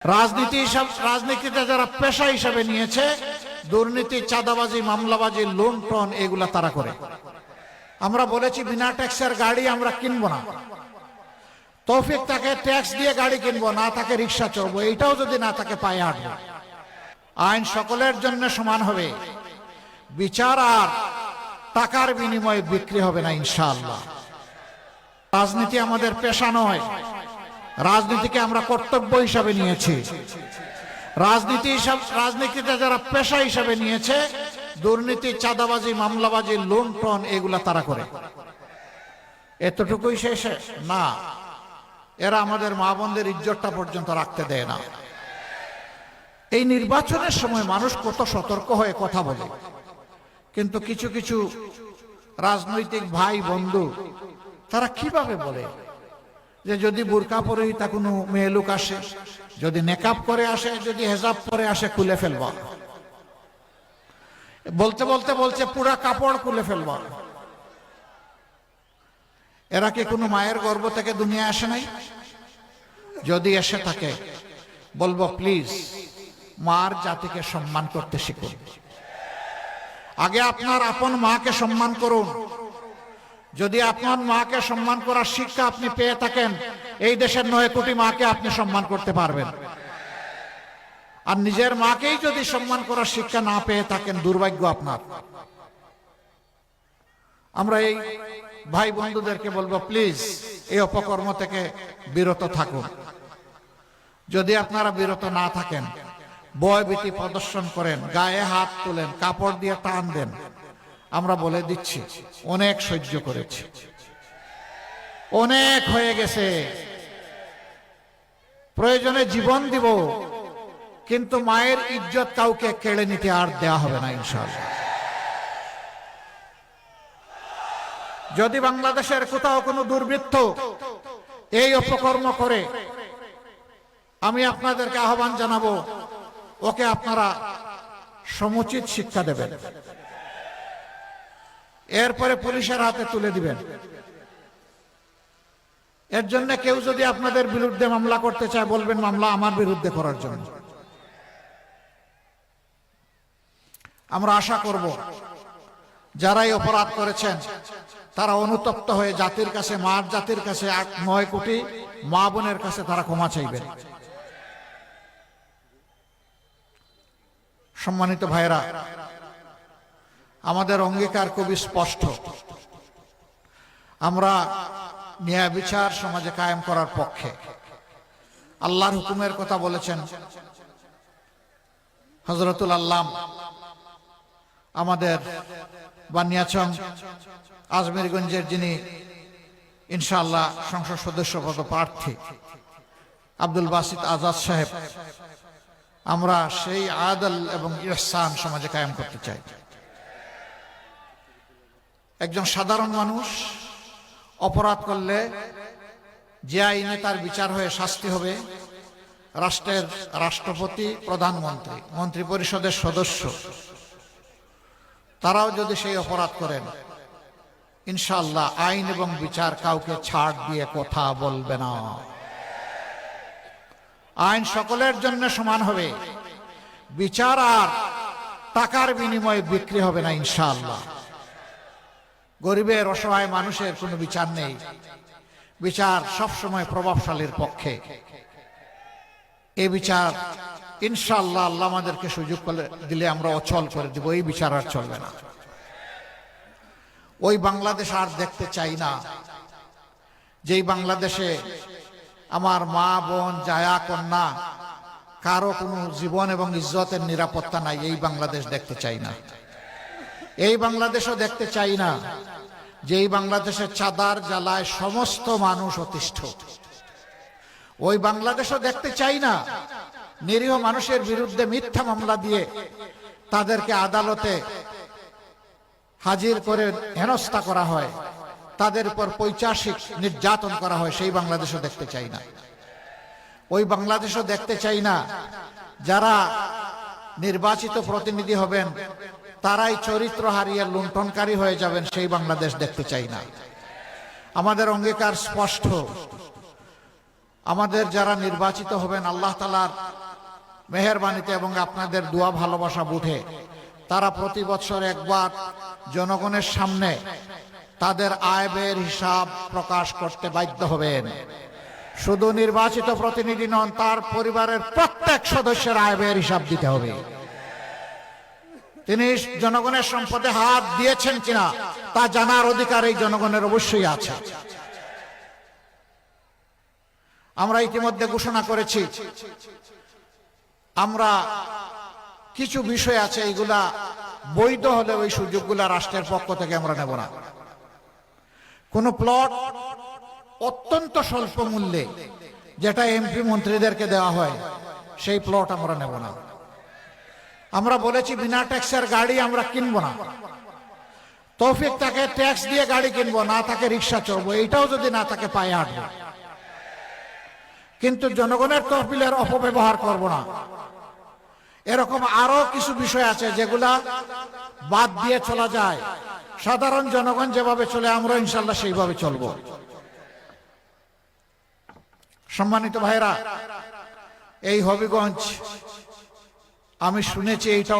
রাজনীতিতে যারা পেশা হিসেবে নিয়েছে, দুর্নীতি, চাঁদাবাজি, মামলাবাজি, লুণ্ঠন, এগুলা তারা করে। আমরা বলেছি বিনা ট্যাক্সের গাড়ি আমরা কিনবো না। তৌফিক তাকে ট্যাক্স দিয়ে গাড়ি কিনবো না, তাকে রিক্সা চড়বো, এইটাও যদি না তাকে পায়ে হাঁটবো। আইন সকলের জন্য সমান হবে, বিচার আর টাকার বিনিময়ে বিক্রি হবে না ইনশাআল্লাহ। রাজনীতি আমাদের পেশা নয়, রাজনীতিকে আমরা কর্তব্য হিসাবে নিয়েছি। রাজনীতিতে যারা পেশা হিসাবে নিয়েছে, দুর্নীতি, চাঁদাবাজি, মামলাবাজি, লুণ্ঠন, এগুলা তারা করে। এতটুকুই শেষ না, এরা আমাদের মা বোনদের ইজ্জতটা পর্যন্ত রাখতে দেয় না। এই নির্বাচনের সময় মানুষ কত সতর্ক হয়ে কথা বলে, কিন্তু কিছু কিছু রাজনৈতিক ভাই বন্ধু তারা কিভাবে বলে যে যদি বোরকা পরে তা কোনো মেয়ে লোক আসে, যদি নেকাব করে আসে, যদি হেজাব পরে আসে, খুলে ফেলবা। বলতে বলতে বলছে পুরা কাপড় খুলে ফেলবা। এরা কি কোনো মায়ের গর্ভ থেকে দুনিয়া আসে নাই? যদি এসে থাকে বলবো প্লিজ মার জাতিকে সম্মান করতে শিখুন। আগে আপনার আপন মাকে সম্মান করুন। যদি আপনার মাকে সম্মান করার শিক্ষা আপনি পেয়ে থাকেন, এই দেশের 9 কোটি মাকে আপনি সম্মান করতে পারবেন। আর নিজের মাকেই যদি সম্মান করার শিক্ষা না পেয়ে থাকেন, দুর্ভাগ্য আপনার। আমরা এই ভাই বন্ধুদেরকে বলবো প্লিজ এই অপকর্ম থেকে বিরত থাকুন। যদি আপনারা বিরত না থাকেন, ভয়ভীতি প্রদর্শন করেন, গায়ে হাত তোলেন, কাপড় দিয়ে টান দেন, আমরা বলে দিচ্ছি অনেক সহ্য করেছি, অনেক হয়ে গেছে, প্রয়োজনে জীবন দিব, কিন্তু মায়ের ইজ্জত কাউকে কেড়ে নিতে আর দেয়া হবে না ইনশাআল্লাহ। যদি বাংলাদেশের কোথাও কোনো দুর্বৃত্ত এই অপকর্ম করে, আমি আপনাদেরকে আহ্বান জানাবো, ওকে আপনারা সমুচিত শিক্ষা দেবেন, এরপরে পুলিশের হাতে তুলে দিবেন। এর জন্য কেউ যদি আপনাদের বিরুদ্ধে মামলা করতে চায়, বলবেন মামলা আমার বিরুদ্ধে করার জন্য। আমরা আশা করব যারাই অপরাধ করেছেন তারা অনুতপ্ত হয়ে জাতির কাছে, মার জাতির কাছে, 9 কোটি মা বোনের কাছে তারা ক্ষমা চাইবেন। সম্মানিত ভাইরা, আমাদের অঙ্গীকার খুবই স্পষ্ট। আমরা ন্যায় বিচার সমাজে কায়েম করার পক্ষে। আল্লাহর হুকুমের কথা বলেছেন হযরতুল আল্লাম আমাদের বানিয়াচং আজমিরগঞ্জের, যিনি ইনশাআল্লাহ সংসদ সদস্য পদপ্রার্থী, আব্দুল বাসিত আজাদ সাহেব, আমরা সেই আদল এবং ইহসান সমাজে কায়েম করতে চাই। একজন সাধারণ মানুষ অপরাধ করলে যে আইনে তার বিচার হয়ে শাস্তি হবে, রাষ্ট্রের রাষ্ট্রপতি, প্রধানমন্ত্রী, মন্ত্রী পরিষদের সদস্য, তারাও যদি সেই অপরাধ করেন, ইনশাআল্লাহ আইন এবং বিচার কাউকে ছাড় দিয়ে কথা বলবে না। আইন সকলের জন্য সমান হবে, বিচার আর টাকার বিনিময়ে বিক্রি হবে না ইনশাআল্লাহ। গরিবের, অসহায় মানুষের কোনো বিচার নেই, বিচার সবসময় প্রভাবশালীর পক্ষে। এই বিচার ইনশাআল্লাহ আল্লাহ আমাদেরকে সুযোগ দিলে আমরা অচল করে দিব, এই বিচার আর চলবে না। ওই বাংলাদেশ আর দেখতে চাই না, যেই বাংলাদেশে আমার মা বোন, জায়া কন্যা, কারো কোনো জীবন এবং ইজ্জতের নিরাপত্তা নাই। এই বাংলাদেশ দেখতে চাই না। এই বাংলাদেশও দেখতে চাই না যেই বাংলাদেশে চাঁদার জ্বালায় সমস্ত মানুষ অতিষ্ঠ। ওই বাংলাদেশও দেখতে চাই না নিরীহ মানুষের বিরুদ্ধে মিথ্যা মামলা দিয়ে তাদেরকে আদালতে হাজির করে হেনস্থা করা হয়, তাদের উপর পৈশাচিক নির্যাতন করা হয়। সেই বাংলাদেশও দেখতে চাই না। ওই বাংলাদেশও দেখতে চাই না যারা নির্বাচিত প্রতিনিধি হবেন তারাই চরিত্র হারিয়ে লুণ্ঠনকারী হয়ে যাবেন। সেই বাংলাদেশ দেখতে চাই না। আমাদের অঙ্গীকার স্পষ্ট, আমাদের যারা নির্বাচিত হবেন আল্লাহ তাআলার মেহেরবানিতে এবং আপনাদের দোয়া ভালোবাসা বুঝে তারা প্রতি বছর একবার জনগণের সামনে তাদের আয় ব্যয়ের হিসাব প্রকাশ করতে বাধ্য হবেন। শুধু নির্বাচিত প্রতিনিধি নন, তার পরিবারের প্রত্যেক সদস্যের আয় ব্যয়ের হিসাব দিতে হবে। তিনি জনগণের সম্পদে হাত দিয়েছেন কিনা তা জানার অধিকার এই জনগণের অবশ্যই আছে। আমরা ইতিমধ্যে ঘোষণা করেছি আমরা কিছু বিষয় আছে এইগুলা বৈধ হলে ওই সুযোগগুলা রাষ্ট্রের পক্ষ থেকে আমরা নেব না। কোন প্লট অত্যন্ত স্বল্প মূল্যে যেটা এমপি মন্ত্রীদেরকে দেওয়া হয় সেই প্লট আমরা নেব না। আমরা বলেছি বিনা ট্যাক্সের গাড়ি আমরা কিনবো না। তৌফিক তাকে ট্যাক্স দিয়ে গাড়ি কিনবো, না তাকে রিক্সা চড়বো, এইটাও যদি না তাকে পায়ে হাঁটবো। কিন্তু জনগণের তহবিলের অপব্যবহার করব না। এরকম আরো কিছু বিষয় আছে যেগুলা বাদ দিয়ে চলা যায়। সাধারণ জনগণ যেভাবে চলে আমরা ইনশাল্লাহ সেইভাবে চলব। সম্মানিত ভাইরা, এই হবিগঞ্জ আমি শুনেছি এইটাও